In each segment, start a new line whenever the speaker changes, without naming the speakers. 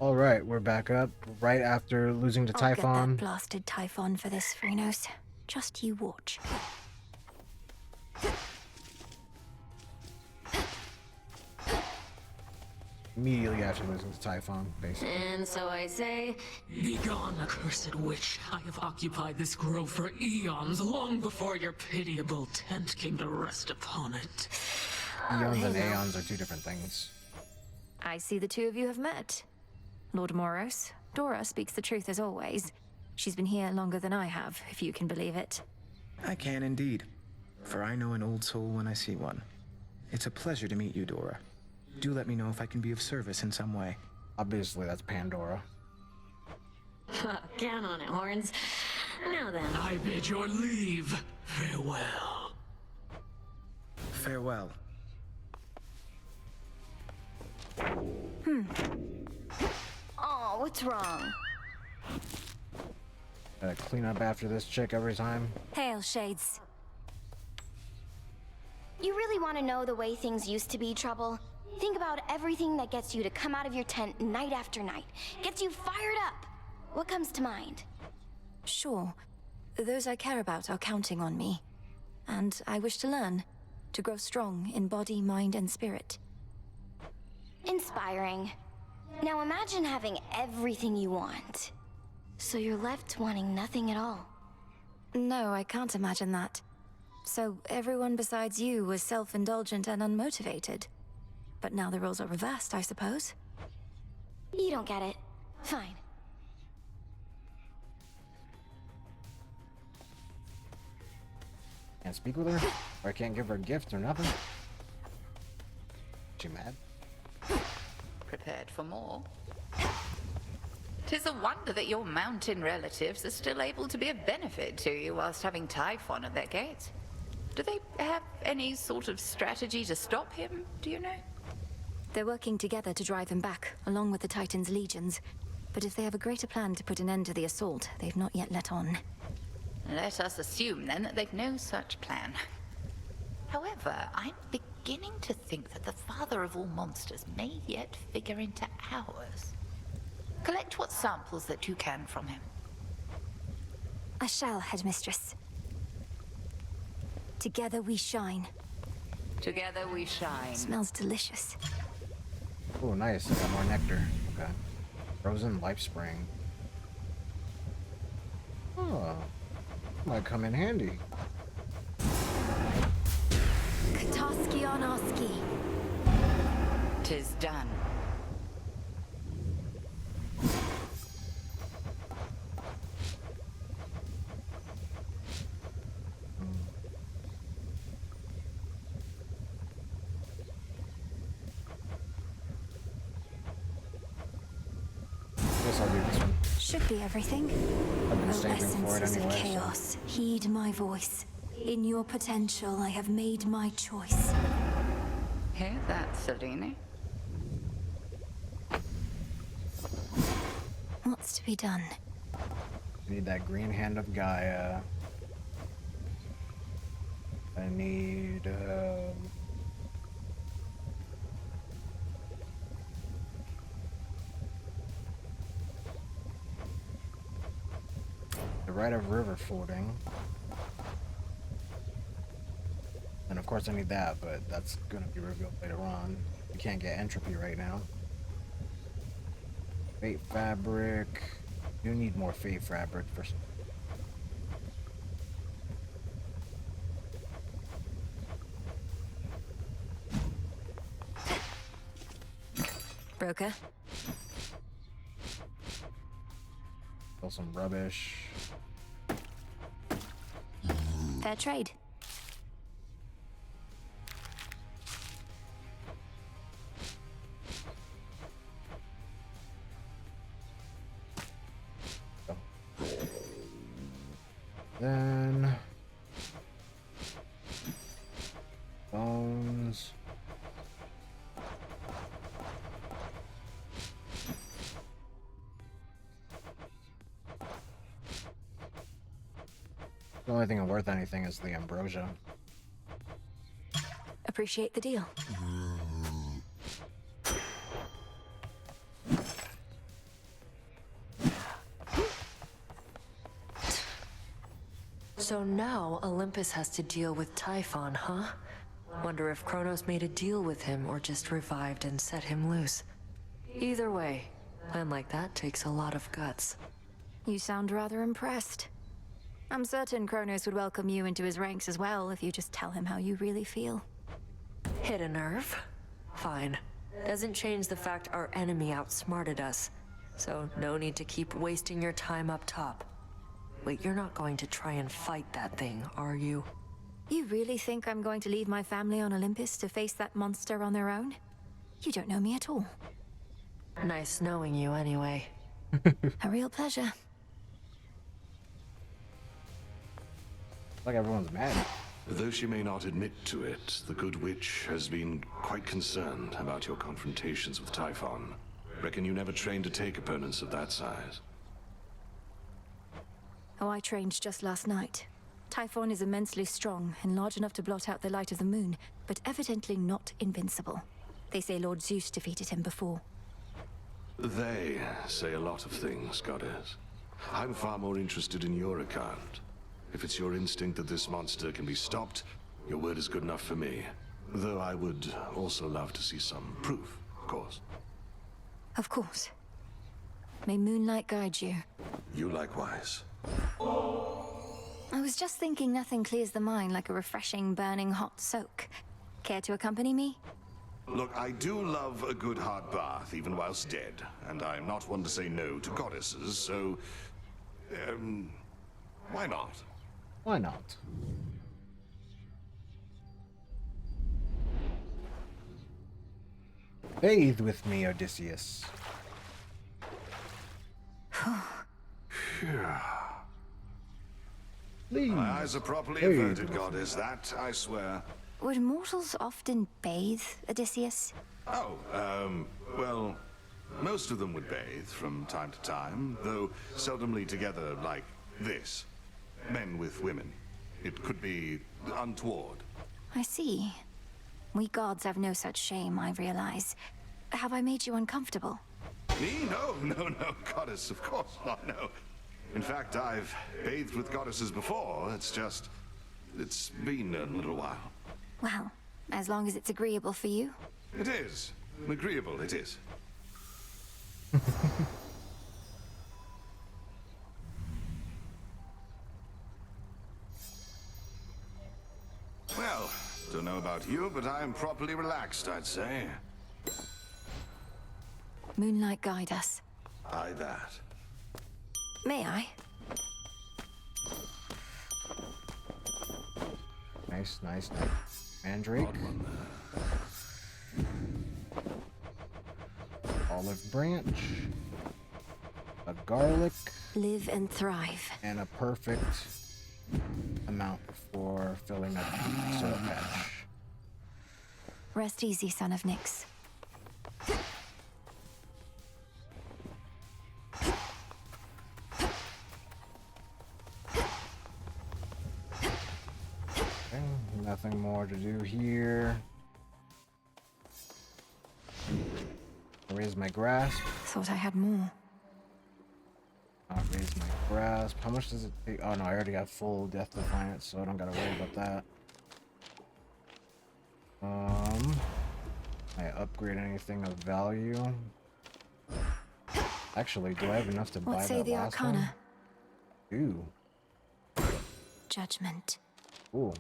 All right, we're back up right after losing to
I'll get that
Typhon.
blasted Typhon for this, Phrenos. Just you watch.
Immediately after losing to Typhon, basically.
And so I say,
Begone, accursed witch. I have occupied this grove for eons, long before your pitiable tent came to rest upon it.
Eons and aeons are two different things.
I see the two of you have met. Lord Moros, Dora speaks the truth as always. She's been here longer than I have, if you can believe it.
I can indeed, for I know an old soul when I see one. It's a pleasure to meet you, Dora. Do let me know if I can be of service in some way.
Obviously, that's Pandora.
count on it, Horns. Now then.
I bid your leave. Farewell.
Farewell.
Oh, what's wrong?
Gotta clean up after this chick every time.
Hail, Shades.
You really want to know the way things used to be, Trouble? Think about everything that gets you to come out of your tent night after night. Gets you fired up. What comes to mind?
Sure. Those I care about are counting on me. And I wish to learn. To grow strong in body, mind, and spirit.
Inspiring. Now imagine having everything you want. So you're left wanting nothing at all.
No, I can't imagine that. So everyone besides you was self-indulgent and unmotivated. But now the roles are reversed, I suppose.
You don't get it. Fine.
Can't speak with her? Or I can't give her a gift or nothing? She mad?
Prepared for more. 'Tis a wonder that your mountain relatives are still able to be of benefit to you whilst having Typhon at their gates. Do they have any sort of strategy to stop him, do you know?
They're working together to drive him back, along with the Titan's legions. But if they have a greater plan to put an end to the assault, they've not yet let on.
Let us assume, then, that they've no such plan. However, I'm beginning to think that the father of all monsters may yet figure into ours. Collect what samples that you can from him.
I shall, Headmistress. Together we shine.
Together we shine.
Smells delicious.
Oh, nice. I got more nectar. Okay. Frozen Life Spring. Oh. Might come in handy.
Kataski on Oski.
'Tis done.
Guess I'll do this one.
Should be everything.
I've been
O
saving for it
essences of
anyway. So.
chaos, heed my voice. In your potential, I have made my choice.
Hear that, Selene?
What's to be done?
Need that green hand of Gaia. I need, the right of river fording. And of course I need that, but that's gonna be revealed later on. You can't get entropy right now. Fate fabric. You need more fate fabric for.
Broker?
Still some rubbish.
Fair trade.
Then bones. The only thing worth anything is the ambrosia.
Appreciate the deal.
So now Olympus has to deal with Typhon, huh? Wonder if Kronos made a deal with him or just revived and set him loose. Either way, a plan like that takes a lot of guts.
You sound rather impressed. I'm certain Kronos would welcome you into his ranks as well if you just tell him how you really feel.
Hit a nerve? Fine. Doesn't change the fact our enemy outsmarted us. So no need to keep wasting your time up top. Wait, you're not going to try and fight that thing, are you?
You really think I'm going to leave my family on Olympus to face that monster on their own? You don't know me at all.
Nice knowing you anyway.
A real pleasure.
Like everyone's mad.
Though she may not admit to it, the good witch has been quite concerned about your confrontations with Typhon. Reckon you never trained to take opponents of that size.
Oh, I trained just last night. Typhon is immensely strong and large enough to blot out the light of the moon, but evidently not invincible. They say Lord Zeus defeated him before.
They say a lot of things, Goddess. I'm far more interested in your account. If it's your instinct that this monster can be stopped, your word is good enough for me. Though I would also love to see some proof, of course.
Of course. May moonlight guide you.
You likewise.
I was just thinking nothing clears the mind like a refreshing, burning hot soak. Care to accompany me?
Look, I do love a good hot bath, even whilst dead. And I am not one to say no to goddesses, so... why not?
Why not? Bathe with me, Odysseus. Please.
My eyes are properly
Bathe
averted,
with
Goddess, that I swear.
Would mortals often bathe, Odysseus?
Oh, well, most of them would bathe from time to time, though seldomly together like this. Men with women. It could be untoward.
I see. We gods have no such shame, I realize. Have I made you uncomfortable?
Me? No, Goddess, of course not, no. In fact, I've bathed with goddesses before. It's been a little while.
Well, as long as it's agreeable for you.
It is. Agreeable, it is. Well, don't know about you, but I am properly relaxed, I'd say.
Moonlight guide us.
Aye, that.
May I?
Nice. Mandrake. Olive branch. A garlic.
Live and thrive.
And a perfect amount for filling up the soil patch.
Rest easy, son of Nyx.
Okay, nothing more to do here. Raise my grasp.
Thought I had more.
I'll raise my grasp. How much does it take? Oh no, I already got full Death Defiance, so I don't gotta worry about that. I upgrade anything of value. Actually, do I have enough to buy
What say
that
the
last
Arcana?
one? Ooh.
Judgment.
Ooh.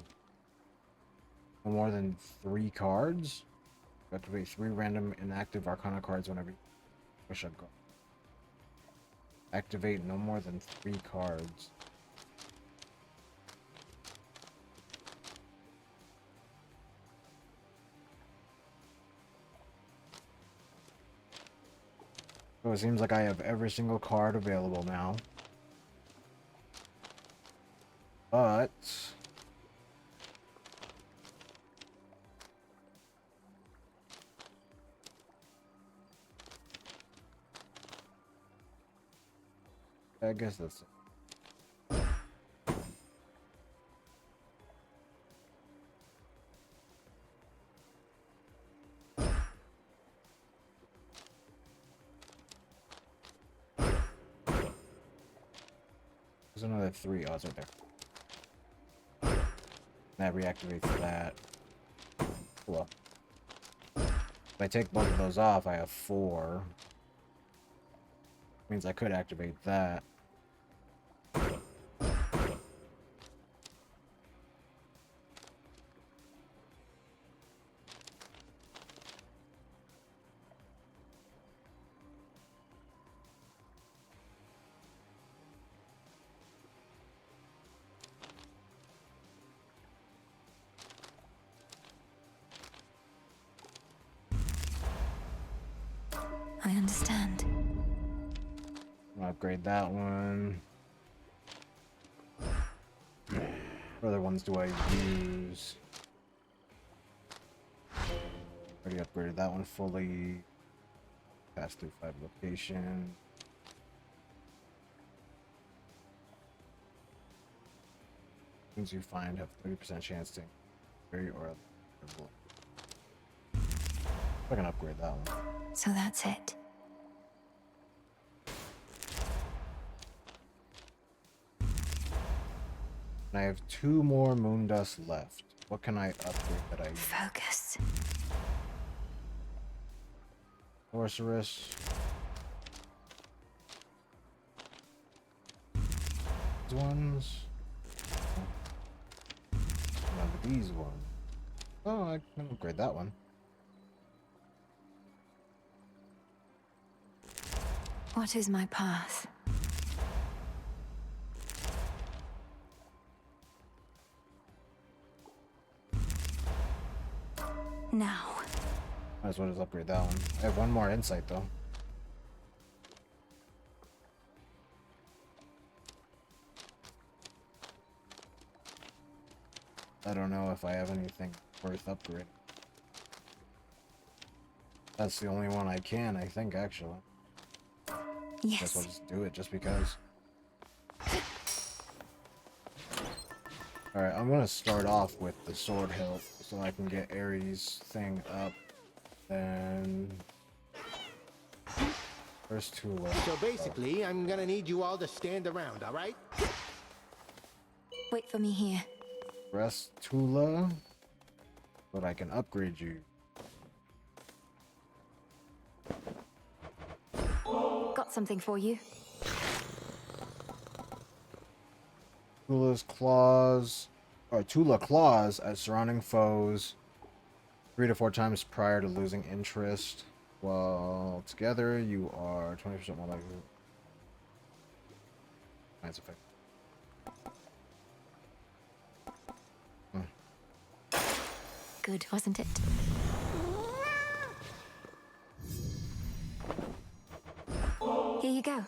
No more than 3 cards? Activate 3 random inactive Arcana cards whenever you wish I'd go. Activate no more than 3 cards. So it seems like I have every single card available now. But I guess that's it. There's another 3 odds right there. That reactivates that. Well, if I take both of those off, I have 4. Means I could activate that.
I understand.
I'll upgrade that one. What other ones do I use? Already upgraded that one fully. Pass through 5 locations. Things you find have 30% chance to carry or other. I can upgrade that one.
So that's it.
And I have 2 more moon dust left. What can I upgrade that I use?
Focus.
Sorceress. These ones. None of these ones. Oh, I can upgrade that one.
What is my path? Now.
Might as well just upgrade that one. I have 1 more insight though. I don't know if I have anything worth upgrading. That's the only one I can, I think, actually. Guess I'll
Yes.
just do it just because. Alright, I'm gonna start off with the sword hilt so I can get Ares' thing up. Then first 2 left.
So basically, I'm gonna need you all to stand around, alright?
Wait for me here.
Rest Tula, but I can upgrade you.
Got something for you.
Tula's claws, or Tula claws at surrounding foes 3 to 4 times prior to losing interest. While together, you are 20% more likely. Nice effect.
Good, wasn't it? Here you go.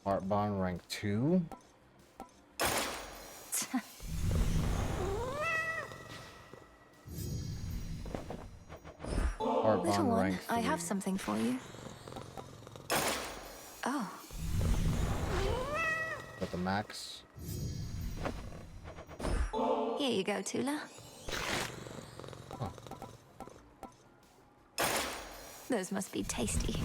Heart Bond rank 2. Heart
Little
Bond
one,
rank 3.
I have something for you. Oh,
Got the max.
here you go, Tula.
Huh.
Those must be tasty.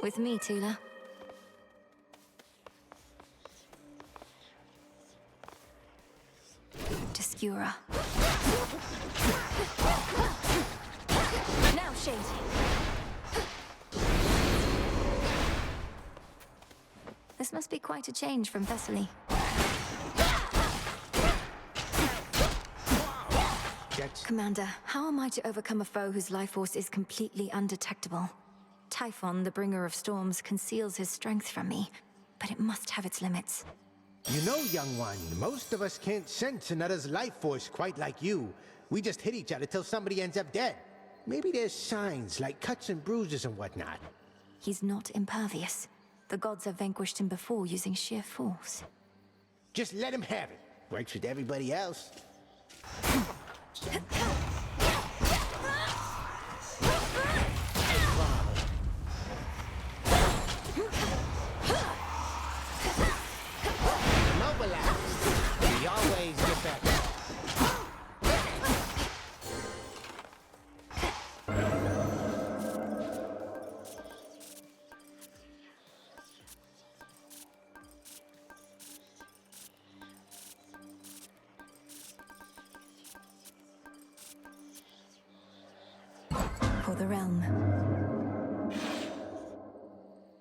With me, Tula. To Skura. Now, Shade. This must be quite a change from Thessaly. Commander, how am I to overcome a foe whose life force is completely undetectable? Typhon, the bringer of storms, conceals his strength from me, but it must have its limits.
You know, young one, most of us can't sense another's life force quite like you. We just hit each other till somebody ends up dead. Maybe there's signs, like cuts and bruises and whatnot.
He's not impervious. The gods have vanquished him before using sheer force.
Just let him have it. Works with everybody else. Mobilize. We always get back up.
the realm.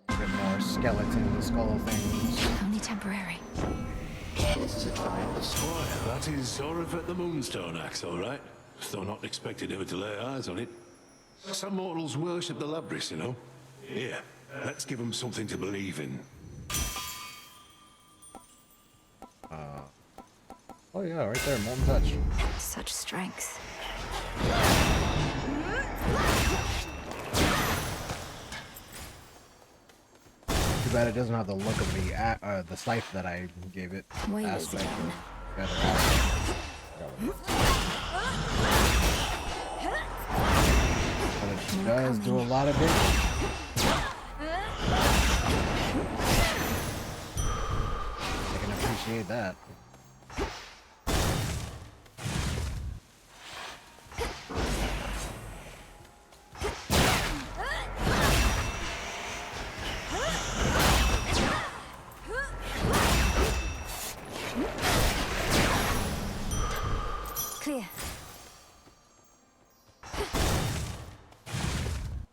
A bit more skeleton skull things.
Only temporary.
This is a trial of
Why, that is Zorifet the Moonstone axe, all right. Though not expected ever to lay eyes on it. Some mortals worship the Labyrinth, you know. Here, let's give them something to believe in.
Oh yeah, right there, Molten Touch.
Such strength.
Too bad it doesn't have the look of the scythe that I gave it.
Wailers
Aspect
again.
of but it does do a lot of damage. I can appreciate that.
Clear.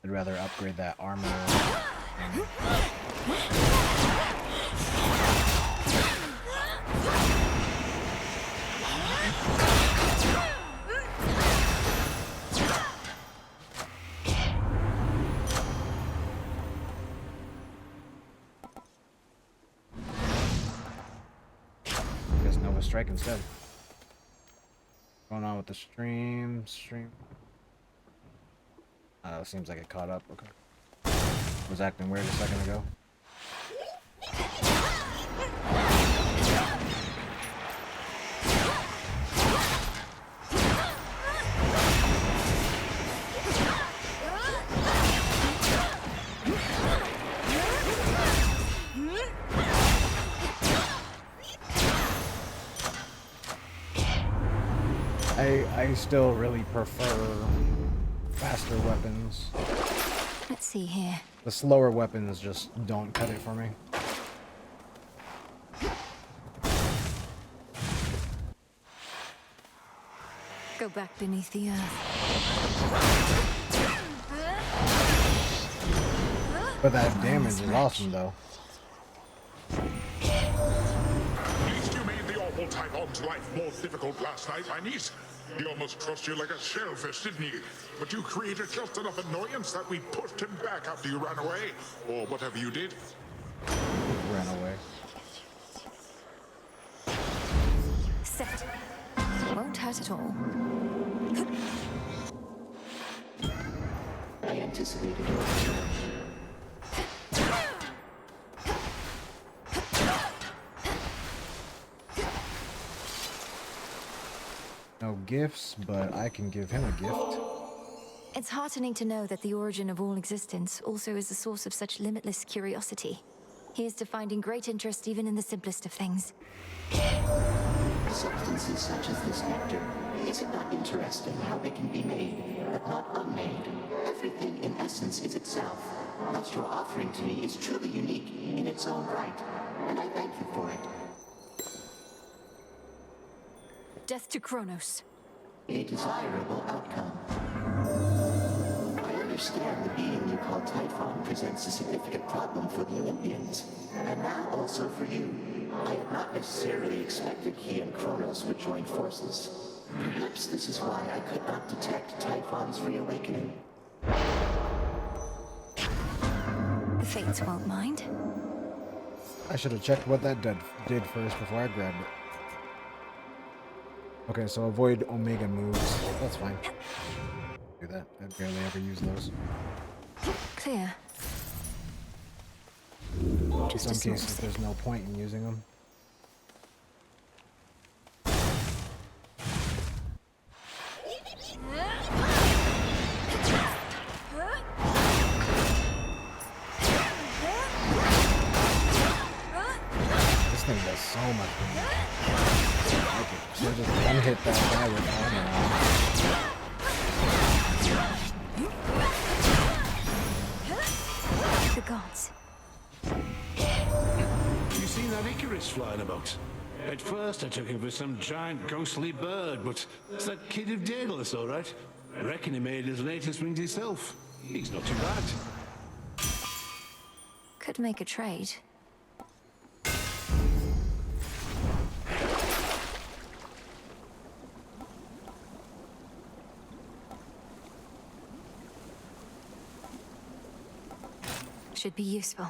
I'd rather upgrade that armor. I guess Nova Strike instead. Going on with the stream. Seems like it caught up. Okay. Was acting weird a second ago. I still really prefer faster weapons.
Let's see here.
The slower weapons just don't cut it for me.
Go back beneath the earth.
But that damage is awesome though.
At least you made the awful Typhon's life more difficult last night, my niece. He almost crushed you like a shellfish, didn't he? But you created just enough annoyance that we pushed him back after you ran away. Or whatever you did.
Ran away.
Set. Won't hurt at all.
I anticipated your return.
No gifts, but I can give him a gift.
It's heartening to know that the origin of all existence also is the source of such limitless curiosity. Here's to finding great interest even in the simplest of things.
Substances such as this nectar, is it not interesting how they can be made, but not unmade? Everything in essence is itself. What you're offering to me is truly unique in its own right, and I thank you for it.
Death to Kronos.
A desirable outcome. I understand the being you call Typhon presents a significant problem for the Olympians, and now also for you. I had not necessarily expected he and Kronos would join forces. Perhaps this is why I could not detect Typhon's reawakening.
The Fates won't mind.
I should have checked what that did first before I grabbed it. Okay, so avoid Omega moves. That's fine. Do that. I barely ever use those.
Clear.
In
Just
some
a small
cases,
sip.
there's no point in using them. This thing does so much damage. Okay, so just one hit that guy with armor on.
The gods.
You seen that Icarus flying about? At first I took him for some giant ghostly bird, but it's that kid of Daedalus, all right. Reckon he made his latest rings himself. He's not too bad.
Could make a trade. Should be useful.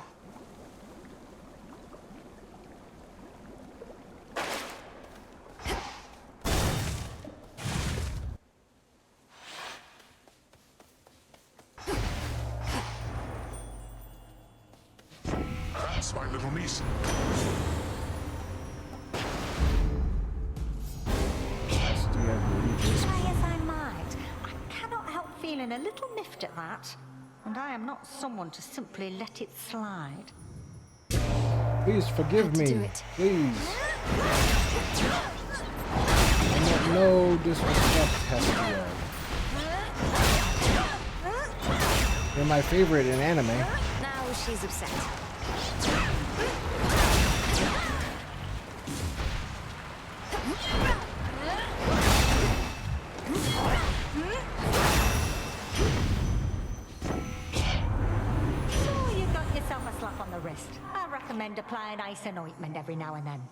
That's my little niece.
Try as I might, I cannot help feeling a little miffed at that. And I am not someone to simply let it slide.
Please forgive me. Please. No disrespect, Hestia. You're my favorite in anime.
Now she's upset.
On the wrist. I recommend applying ice and ointment every now and then.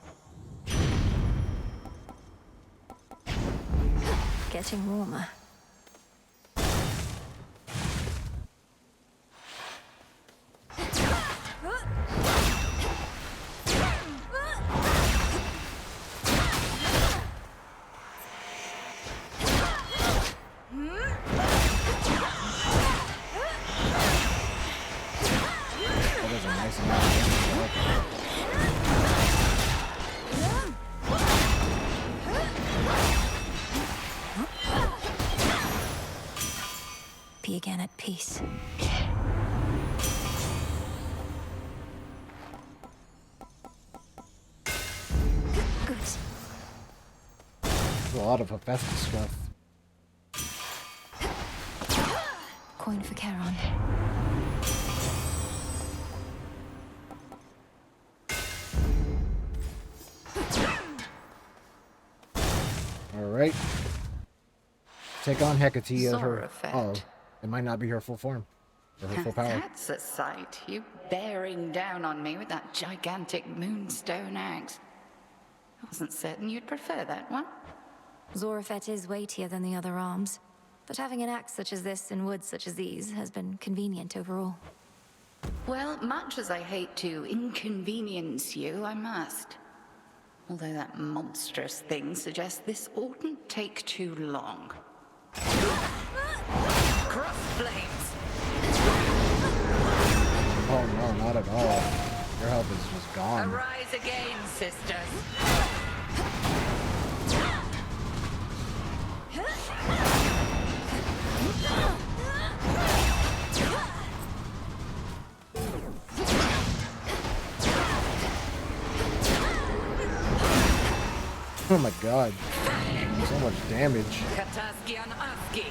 Getting warmer. Be again at peace. Good.
There's a lot of Hephaestus stuff.
Coin for Charon.
Alright. Take on Hecate as her...
Zorafet.
Oh, it might not be her full form. Or her full power.
That's a sight. You bearing down on me with that gigantic moonstone axe. I wasn't certain you'd prefer that one.
Zorafet is weightier than the other arms, but having an axe such as this in woods such as these has been convenient overall.
Well, much as I hate to inconvenience you, I must. Although that monstrous thing suggests this oughtn't take too long. Cross flames!
Oh no, not at all. Your health is just gone.
Arise again, sisters.
Oh my god. So much damage.
Kataskian Aski.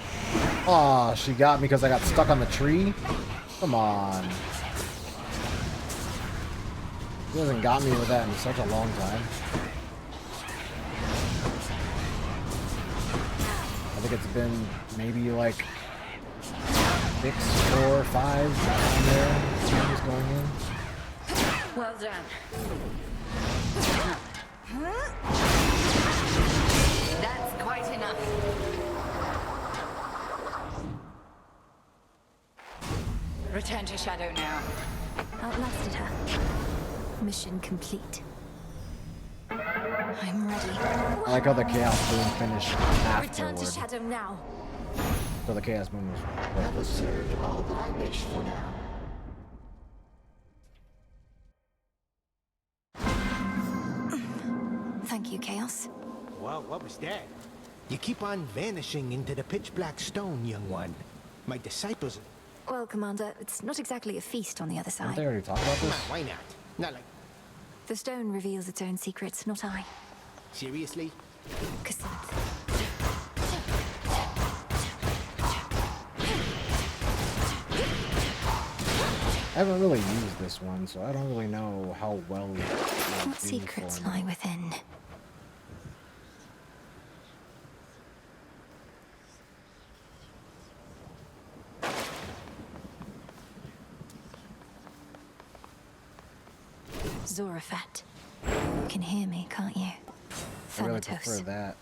Aw, she got me because I got stuck on the tree? Come on. She hasn't got me with that in such a long time. I think it's been maybe like 6, 4, 5 down there. Time is going in.
Well done. That's quite enough. Return to Shadow now.
Outlasted her. Mission complete. I'm ready.
I like how the Chaos Moon finished
Return to
afterward.
Shadow now.
So the Chaos Moon was worthless.
Served all that I wish for now.
Thank you, Chaos.
Well, what was that? You keep on vanishing into the pitch black stone, young one. My disciples...
Well, Commander, it's not exactly a feast on the other
Didn't
side.
they already talk about
Come on,
this?
why not? Not like...
The stone reveals its own secrets, not I.
Seriously?
Cassette.
I haven't really used this one, so I don't really know how well it will
What
be
secrets
for me.
lie within? Zorafet. You can hear me, can't you?
I really prefer that.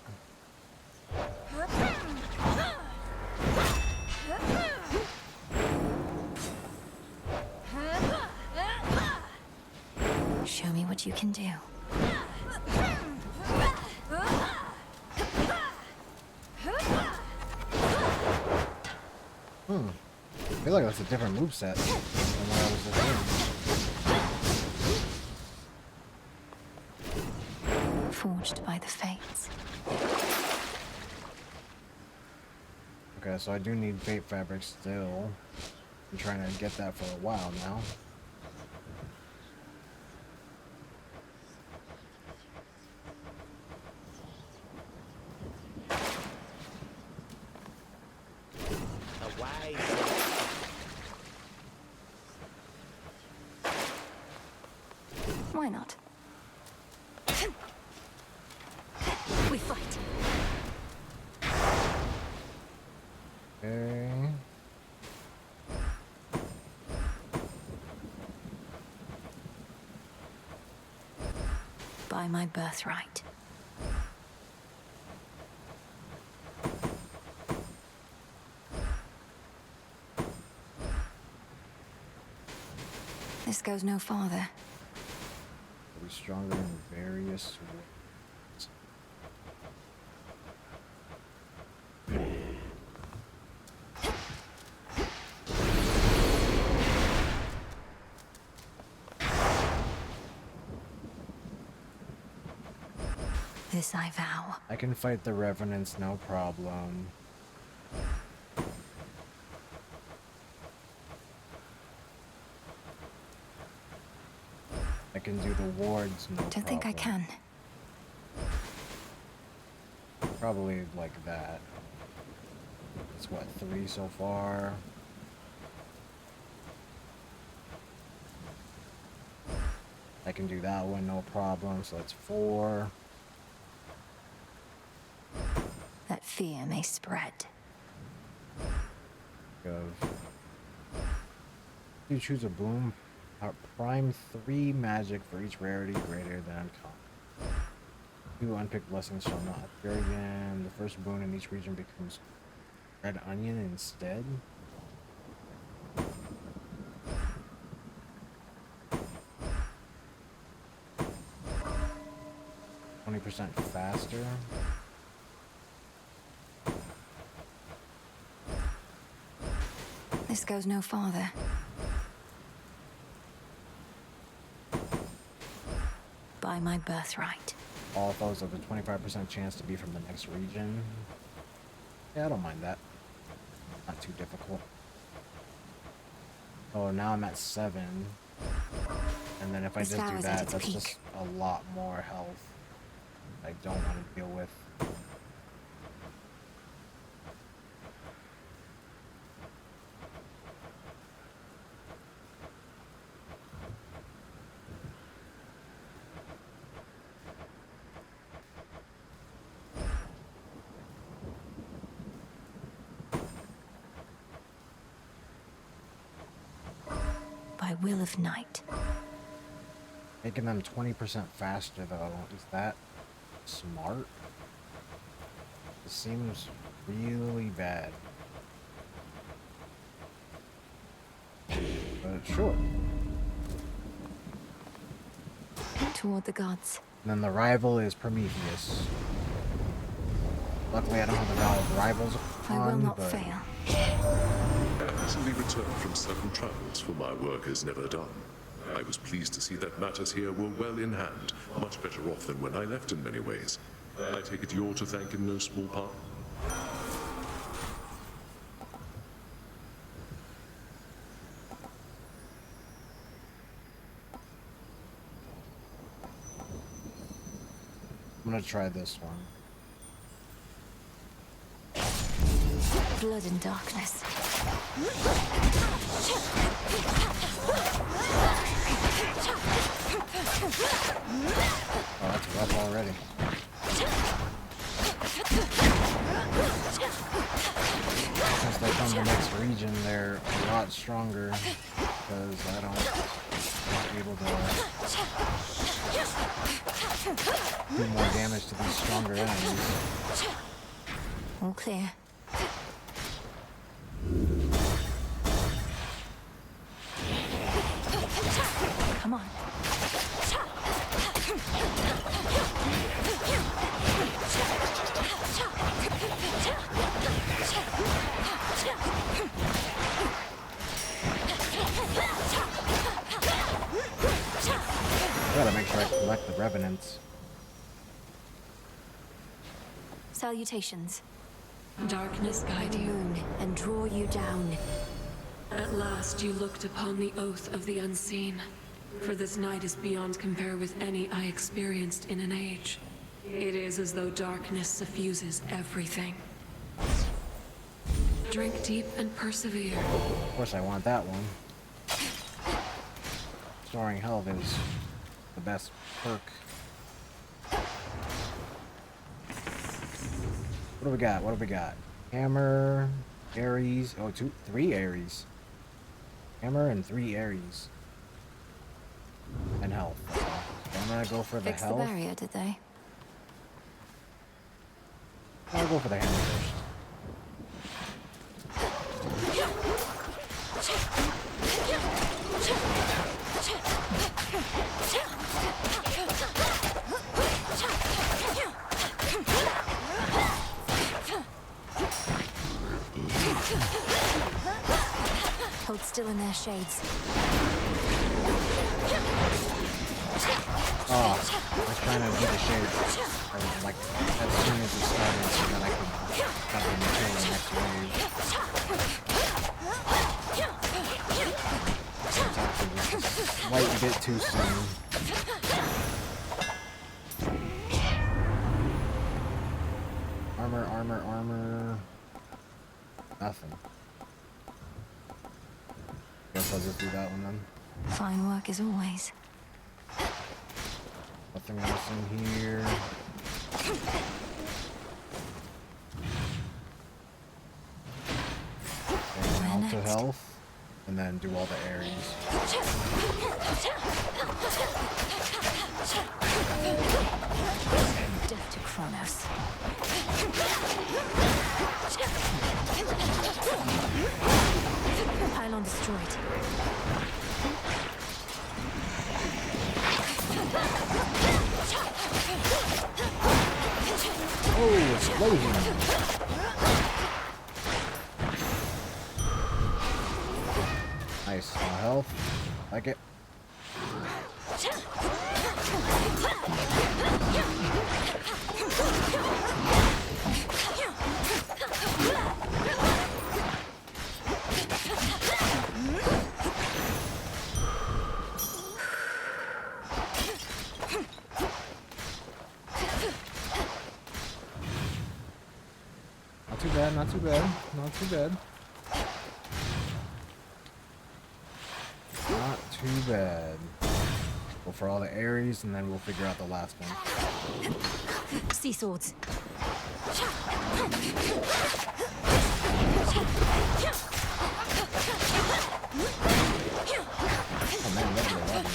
Show me what you can do.
I feel like that's a different moveset than what I was just doing.
Forged by the fates.
Okay, so I do need fate fabric still. I'm trying to get that for a while now.
Why not? We fight.
Okay.
By my birthright. This goes no farther.
Be stronger in various ways.
This I vow.
I can fight the revenants, no problem. I can do the wards, no problem.
Don't think I can.
Probably like that. It's what, 3 so far? I can do that one, no problem, so that's 4.
That fear may spread.
You choose a boom. Prime 3 magic for each rarity greater than uncommon. 2 unpicked blessings shall not appear again. The first boon in each region becomes red onion instead. %20 faster.
This goes no farther. By my birthright.
All foes have a 25% chance to be from the next region. Yeah, I don't mind that. Not too difficult. Oh, now I'm at 7. And then if I just do that, that's just a lot more health I don't want to deal with.
By will of night.
Making them 20% faster though, is that smart? It seems really bad. But sure.
Toward the gods.
And then the rival is Prometheus. Luckily I don't have a valid rivals
I will
on,
not
but
fail.
Recently returned from certain travels, for my work is never done. I was pleased to see that matters here were well in hand, much better off than when I left in many ways. I take it you're to thank in no small part?
I'm gonna try this one.
Blood and darkness.
Oh, that's rough already. Since they come to the next region, they're a lot stronger because I don't not able to do more damage to these stronger enemies.
All clear. Come on.
I gotta make sure I collect the revenants.
Salutations.
Darkness guide you.
Moon and draw you down.
At last you looked upon the oath of the unseen. For this night is beyond compare with any I experienced in an age. It is as though darkness suffuses everything. Drink deep and persevere.
Of course I want that one. Storing health is the best perk. What do we got? What do we got? Hammer, Aries. Oh, 3 Aries. Hammer and 3 Aries. And health. So I'm gonna go for the
Fix
health.
the barrier, did they?
I'll go for the hammer first.
Hold still in their shades.
Oh, I was trying to do the shades. I was like, as soon as it started, so that I could have them until the next wave. It's actually just a slight bit too soon. Armor, armor, armor. Nothing. Guess I'll just do that one then.
Fine work as always.
Nothing else in here. And out to health. And then do all the Aries.
Death to Kronos. Pylon destroyed.
Oh, explosion! Nice. Health. Like it. Not too bad, not too bad, not too bad. Not too bad. Go for all the Aries and then we'll figure out the last one.
Sea swords.
Oh man, look at that.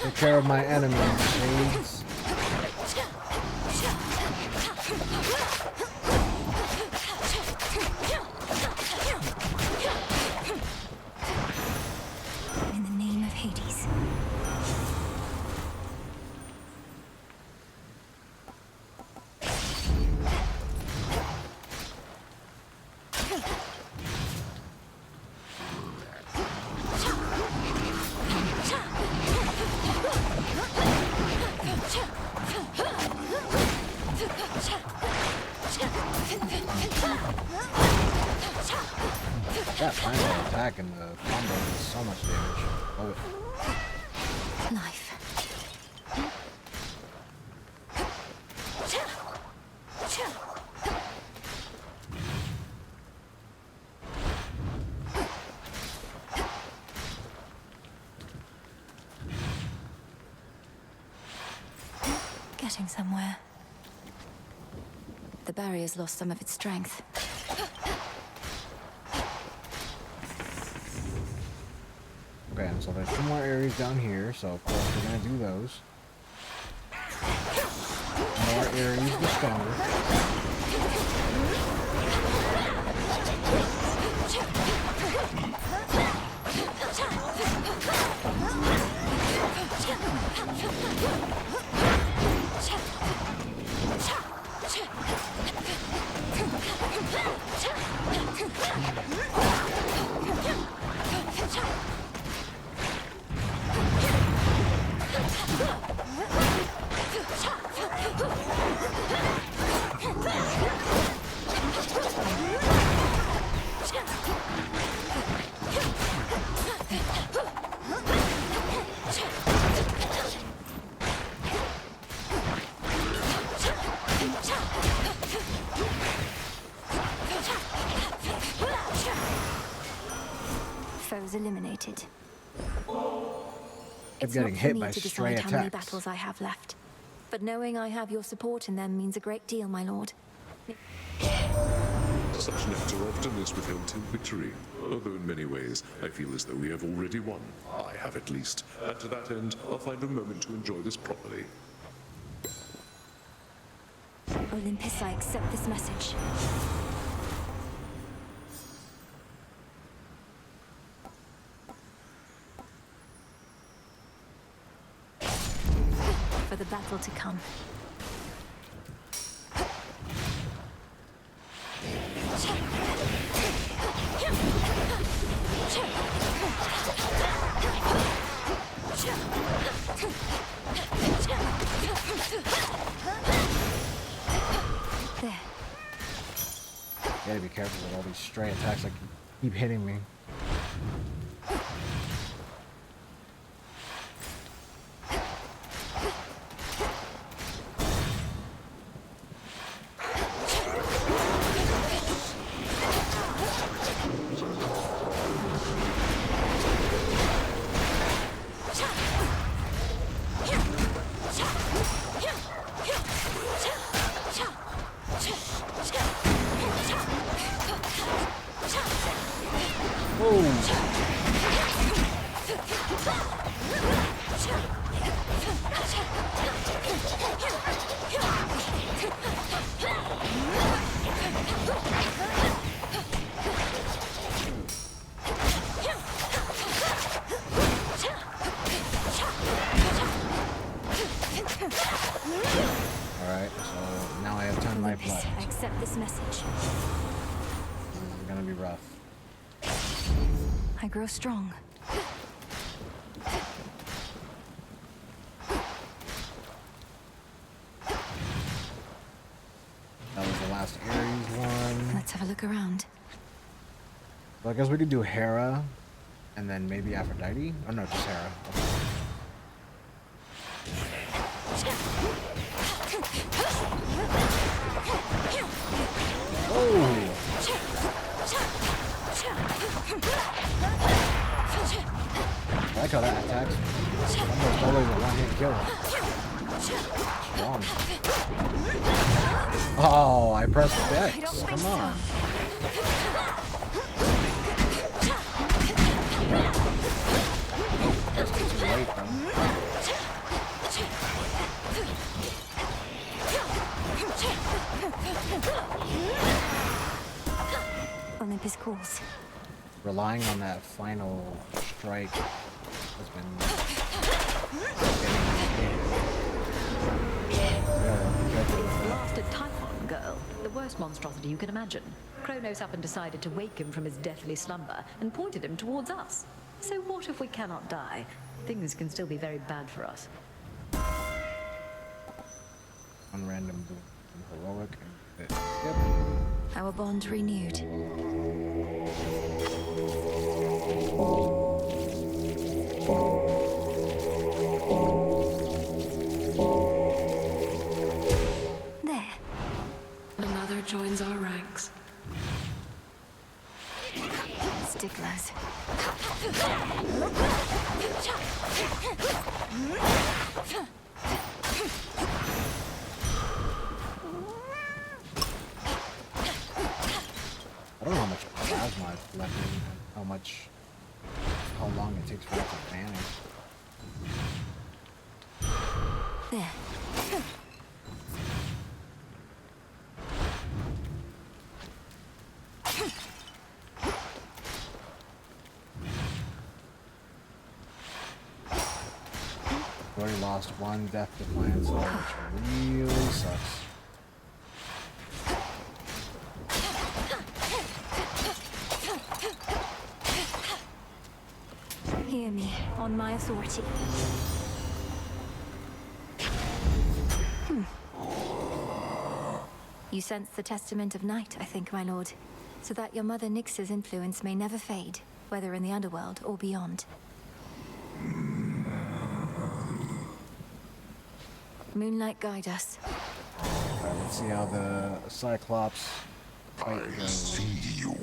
Take care of my enemies, shades.
In the name of Hades.
That final attack and the combo does so much damage. Love it.
Life. getting somewhere. The barrier's lost some of its strength.
Okay, so there's 2 more areas down here, so of course we're gonna do those. More areas, the stronger.
Foes eliminated. It's
getting
not for
hit
me
by
to
stray
decide how many
attacks.
battles I have left, but knowing I have your support in them means a great deal, my lord.
Such nectar often is withheld till victory, although in many ways I feel as though we have already won. I have at least, and to that end, I'll find a moment to enjoy this properly.
Olympus, I accept this message. For the battle to come. There.
Gotta be careful with all these stray attacks that keep hitting me. Alright, so now I have 10 life
Olympus,
left.
I accept this message.
This is gonna be rough.
I grow strong.
That was the last Ares one.
Let's have a look around.
So I guess we could do Hera, and then maybe Aphrodite? Oh no, just Hera. Okay. Oh! I like how that attacks almost always a one-hit kill. Strong. Oh, I pressed X. Come on. Pressed it too late, though.
Olympus calls.
Relying on that final strike has been
Blasted Typhon, girl. The worst monstrosity you can imagine. Kronos up and decided to wake him from his deathly slumber and pointed him towards us. So what if we cannot die? Things can still be very bad for us.
on random boom. Heroic. Yep.
Our bond renewed. There.
Another joins our ranks.
Sticklers.
how long it takes for it to vanish.
There.
Already lost one death defiance, which really sucks.
Hear me, on my authority. You sense the testament of night, I think, my lord. So that your mother Nyx's influence may never fade, whether in the underworld or beyond. Moonlight guide us.
Alright, let's see how the Cyclops fight
I
goes.
see you.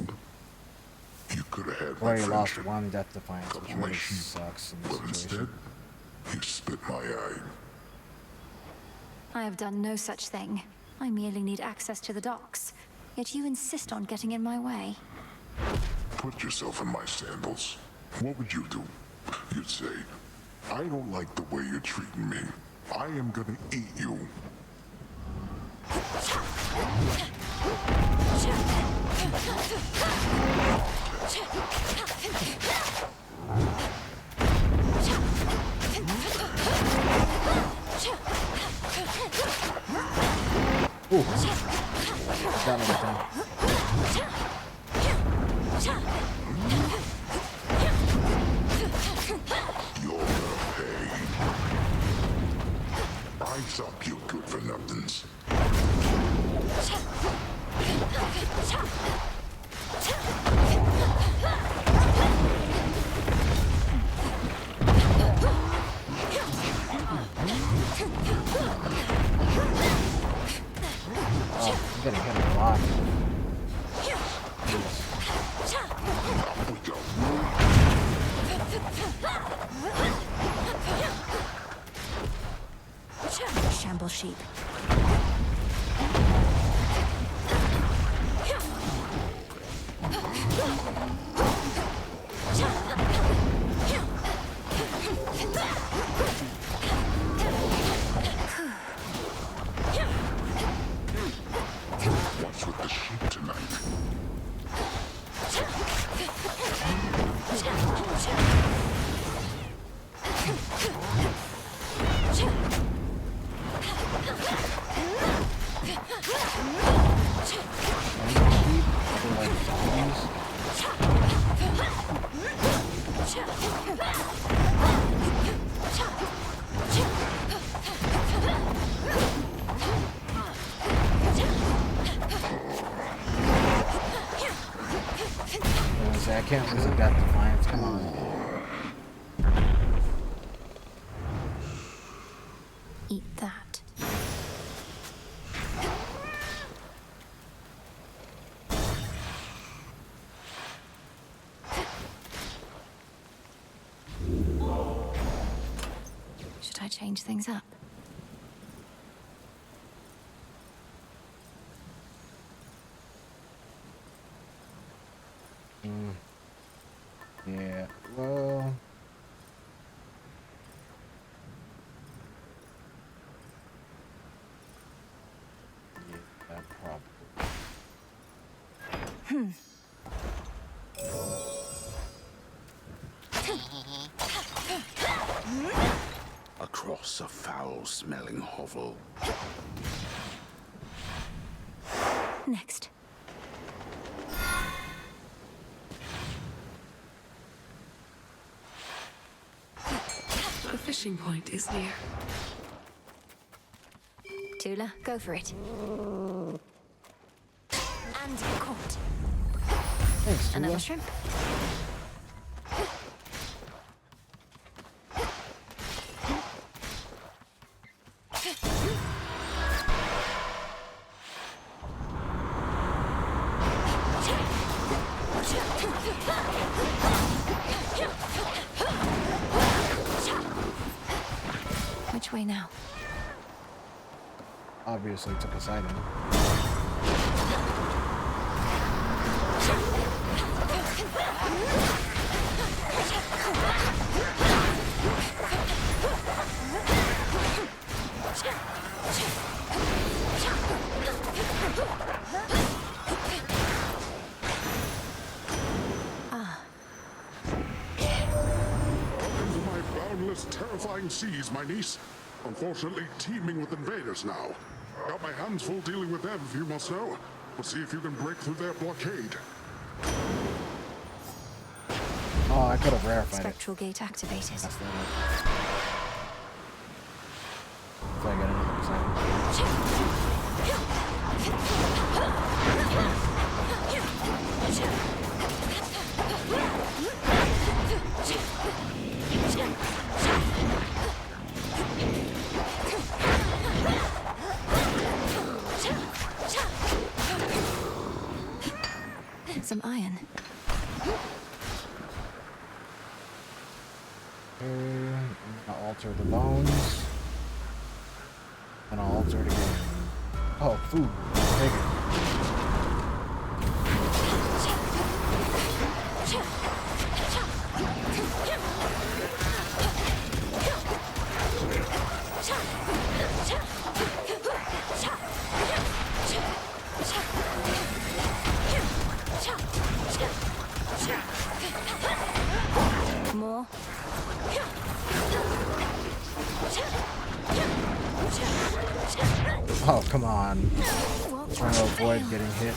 You could have had my
Already lost
friendship.
one death defiance, which
Couple of my
really
sheep.
sucks in
But
this situation.
instead, you spit my eye.
I have done no such thing. I merely need access to the docks. Yet you insist on getting in my way.
Put yourself in my sandals. What would you do? You'd say, I don't like the way you're treating me. I am gonna eat you.
Ooh. Got me that
You're gonna pay. Eyes up, you good for nothings.
Oh, I'm getting hit a lot.
Up we go.
Shamble sheep.
What's with the sheep tonight?
I can't lose a death defiance, come on.
Eat that. Should I change things up?
Yeah, well... Yeah, probably.
Across a foul-smelling hovel.
Next.
The fishing point is near.
Tula, go for it. And caught.
Thanks,
Another
Tula.
shrimp. Which way now?
Obviously took a side in.
Welcome to my boundless, terrifying seas, my niece. Unfortunately, teeming with invaders now. Got my hands full dealing with them, if you must know. We'll see if you can break through their blockade.
Oh, I could have rarefied it.
Spectral gate activated.
That's not it. So I got another
Some iron.
Okay, I'll alter the bones. And I'll alter it again. Oh, food. Take it.
More.
Oh, come on. Trying to avoid getting hit.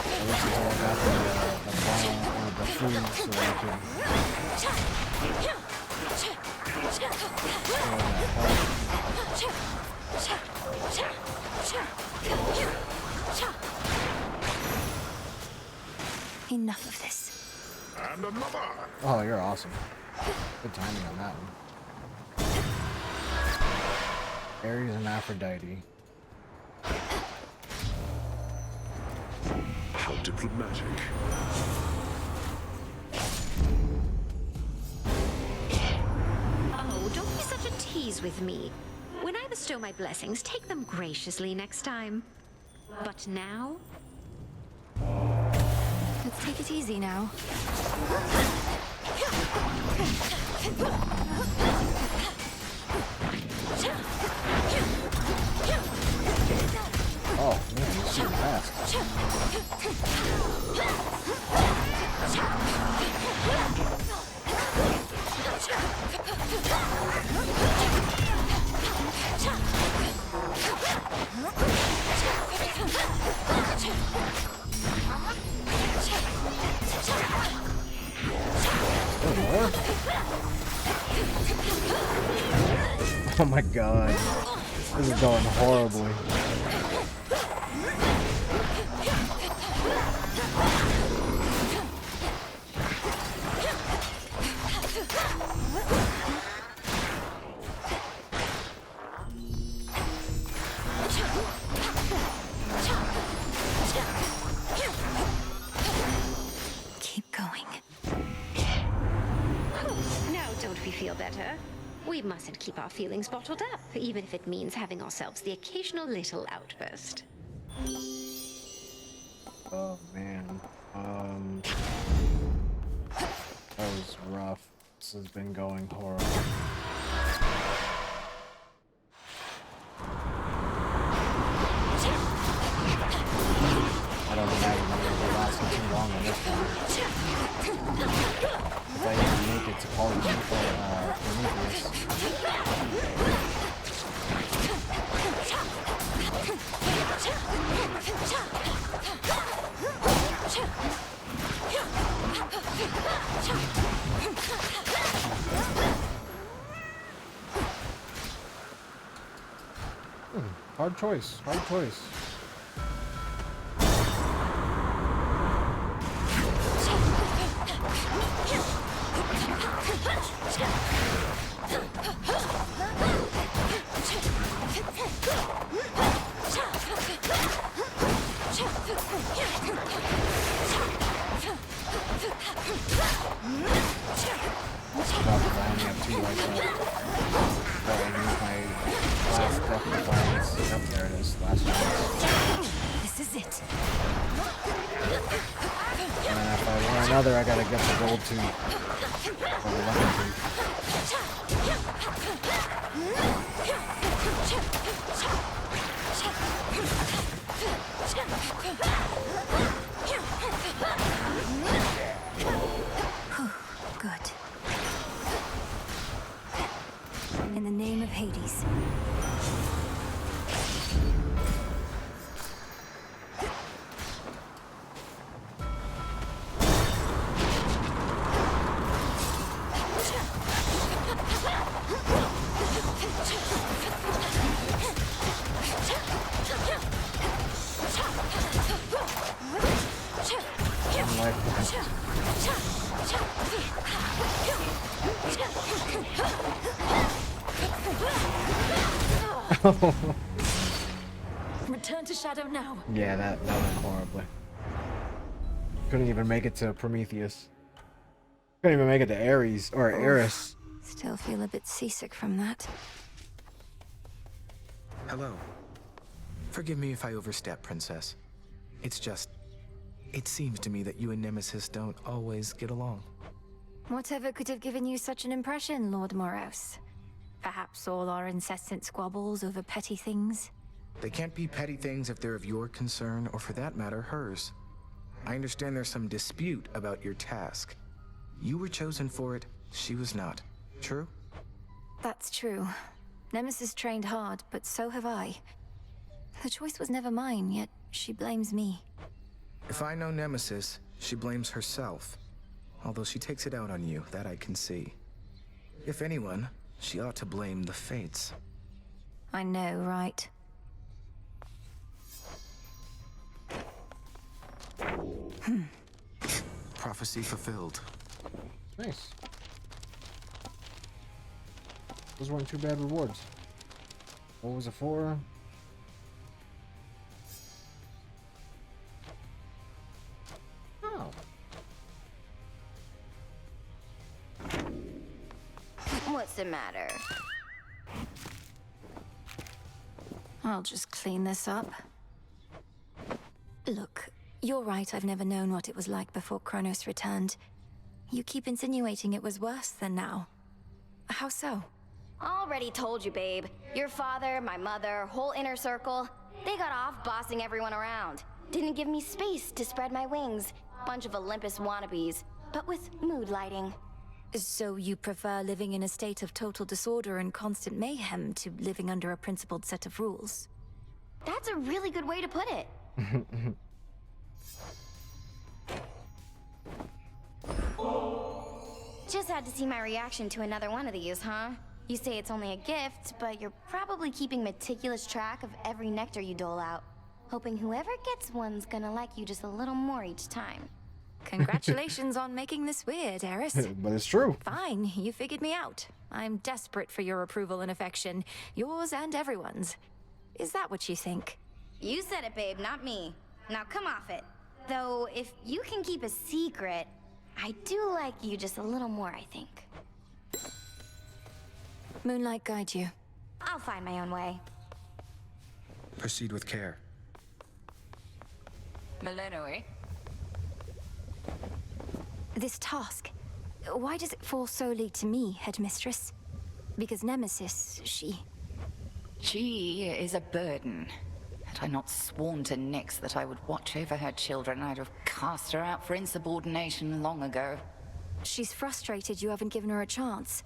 At least until I got the bomb or the food so I can...
Enough of this.
And another!
Oh, you're awesome. Good timing on that one. Ares and Aphrodite.
How diplomatic.
Oh, don't be such a tease with me. When I bestow my blessings, take them graciously next time. But now...
Let's take it easy now.
Oh, man, you're super fast. More? Oh my god. This is going horribly.
Keep going.
Now don't we feel better? We mustn't keep our feelings bottled up, even if it means having ourselves the occasional little outburst.
Oh man. That was rough. This has been going horrible. I don't imagine I'm gonna be lasting too long on this one. If I even make it to Prometheus. Hard choice, hard choice. Drop the I only have 2 life left. So I use my last death defiance. Yep, there it is. Last chance.
This is it.
And if I want another, I gotta get the gold tooth. Or the lucky tooth.
Good. In the name of Hades. Return to Shadow now.
Yeah, that went horribly. Couldn't even make it to Prometheus. Couldn't even make it to Ares or Eris.
Still feel a bit seasick from that.
Hello. Forgive me if I overstep, Princess. It's just... it seems to me that you and Nemesis don't always get along.
Whatever could have given you such an impression, Lord Morehouse? Perhaps all our incessant squabbles over petty things?
They can't be petty things if they're of your concern, or for that matter, hers. I understand there's some dispute about your task. You were chosen for it, she was not. True?
That's true. Nemesis trained hard, but so have I. The choice was never mine, yet she blames me.
If I know Nemesis, she blames herself. Although she takes it out on you, that I can see. If anyone, she ought to blame the fates.
I know, right?
Prophecy fulfilled.
Nice. Those weren't too bad rewards. What was it for? Oh.
What's the matter?
I'll just clean this up. Look, you're right, I've never known what it was like before Kronos returned. You keep insinuating it was worse than now. How so?
Already told you, babe. Your father, my mother, whole inner circle, they got off bossing everyone around. Didn't give me space to spread my wings. Bunch of Olympus wannabes, but with mood lighting.
So you prefer living in a state of total disorder and constant mayhem to living under a principled set of rules?
That's a really good way to put it. Just had to see my reaction to another one of these, huh? You say it's only a gift, but you're probably keeping meticulous track of every nectar you dole out. Hoping whoever gets one's gonna like you just a little more each time.
Congratulations on making this weird, Eris.
But it's true.
Fine, you figured me out. I'm desperate for your approval and affection. Yours and everyone's. Is that what you think?
You said it, babe, not me. Now come off it. Though, if you can keep a secret, I do like you just a little more, I think.
Moonlight guide you.
I'll find my own way.
Proceed with care.
Millenoi?
This task, why does it fall solely to me, Headmistress? Because Nemesis, she
is a burden. Had I not sworn to Nyx that I would watch over her children, I'd have cast her out for insubordination long ago.
She's frustrated you haven't given her a chance.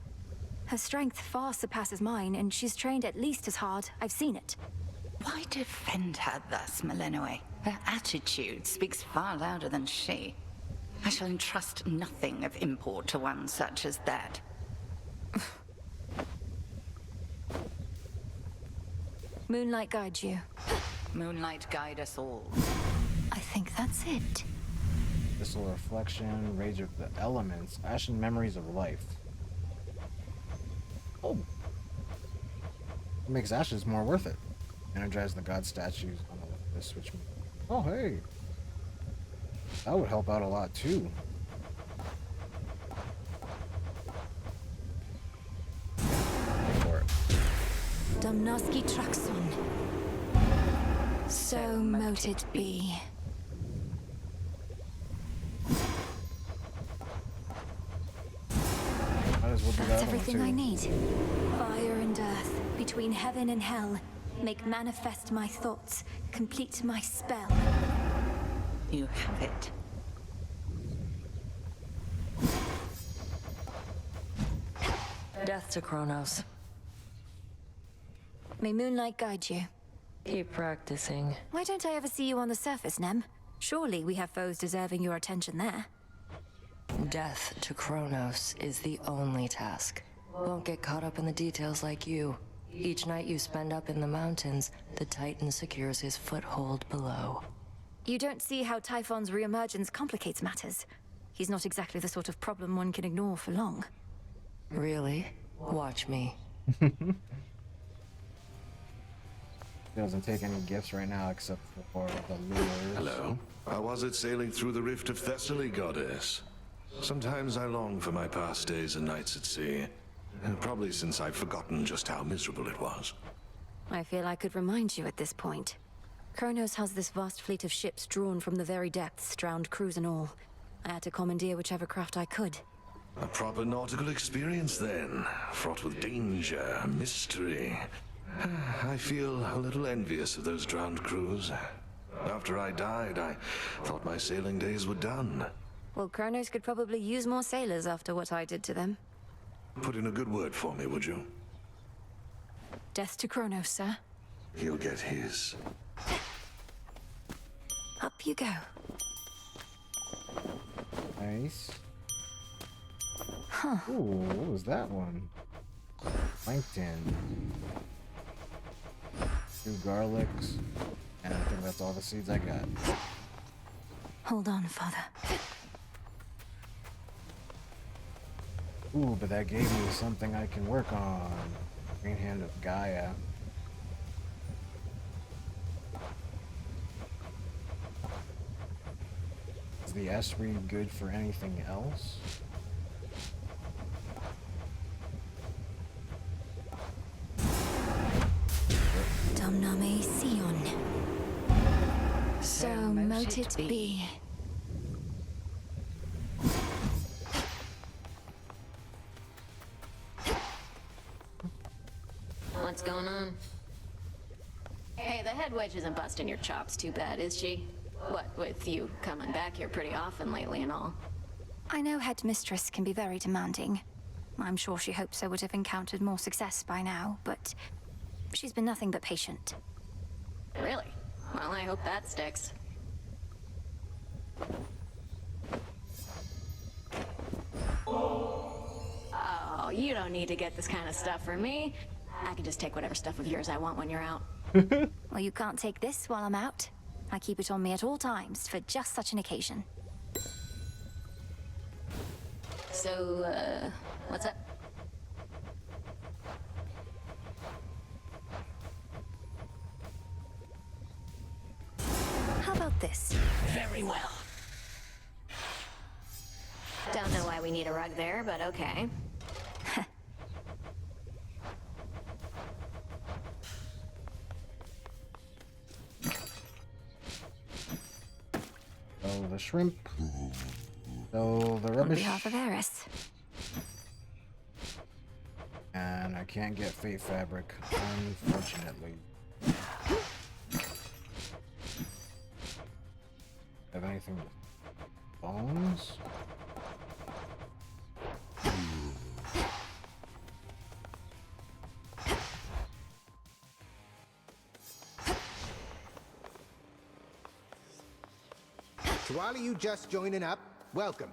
Her strength far surpasses mine, and she's trained at least as hard. I've seen it.
Why defend her thus, Millenoi? Her attitude speaks far louder than she. I shall entrust nothing of import to one such as that.
Moonlight guide you.
Moonlight guide us all.
I think that's it.
Crystal reflection, rage of the elements, ashen memories of life. Oh. It makes ashes more worth it. Energize the god statues on the switch. Oh, hey. That would help out a lot too.
Domnaski Traxon. So mote it be.
Might as well do
That's
that
everything
one
I
too.
need. Fire and earth, between heaven and hell, make manifest my thoughts, complete my spell.
You have it.
Death to Kronos.
May moonlight guide you.
Keep practicing.
Why don't I ever see you on the surface, Nem? Surely we have foes deserving your attention there.
Death to Kronos is the only task. Won't get caught up in the details like you. Each night you spend up in the mountains, the Titan secures his foothold below.
You don't see how Typhon's reemergence complicates matters. He's not exactly the sort of problem one can ignore for long.
Really? Watch me.
Doesn't take any gifts right now except for the lures.
Hello. How was it sailing through the rift of Thessaly, goddess? Sometimes I long for my past days and nights at sea. Probably since I've forgotten just how miserable it was.
I feel I could remind you at this point. Kronos has this vast fleet of ships drawn from the very depths, drowned crews and all. I had to commandeer whichever craft I could.
A proper nautical experience then, fraught with danger, mystery. I feel a little envious of those drowned crews. After I died, I thought my sailing days were done.
Well, Kronos could probably use more sailors after what I did to them.
Put in a good word for me, would you?
Death to Kronos, sir.
He'll get his.
Up you go.
Nice.
Huh.
Ooh, what was that one? Plankton. 2 garlics. And I think that's all the seeds I got.
Hold on, Father.
Ooh, but that gave me something I can work on. Green Hand of Gaia. Is the S read good for anything else?
Domname Sion. So mote it be.
What's going on? Hey, the head wedge isn't busting your chops too bad, is she? What, with you coming back here pretty often lately and all?
I know Headmistress can be very demanding. I'm sure she hopes I would have encountered more success by now, but she's been nothing but patient.
Really? Well, I hope that sticks. Oh, you don't need to get this kind of stuff from me. I can just take whatever stuff of yours I want when you're out.
Well, you can't take this while I'm out. I keep it on me at all times for just such an occasion.
So, what's up?
How about this?
Very well. Don't know why we need a rug there, but okay.
So the shrimp. So the
On
rubbish.
behalf of Eris.
And I can't get Fate Fabric, unfortunately. Have anything with bones?
To all of you just joining up, welcome.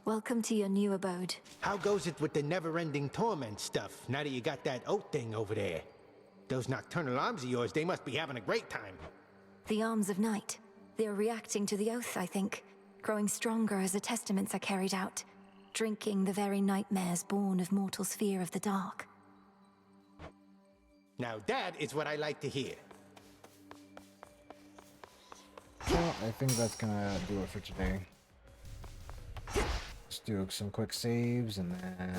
Welcome to your new abode.
How goes it with the never-ending torment stuff, now that you got that oath thing over there? Those nocturnal arms of yours, they must be having a great time.
The Arms of Night. They're reacting to the oath, I think. Growing stronger as the testaments are carried out. Drinking the very nightmares born of mortal's fear of the dark.
Now that is what I like to hear.
Well, I think that's gonna do it for today. Let's do some quick saves and then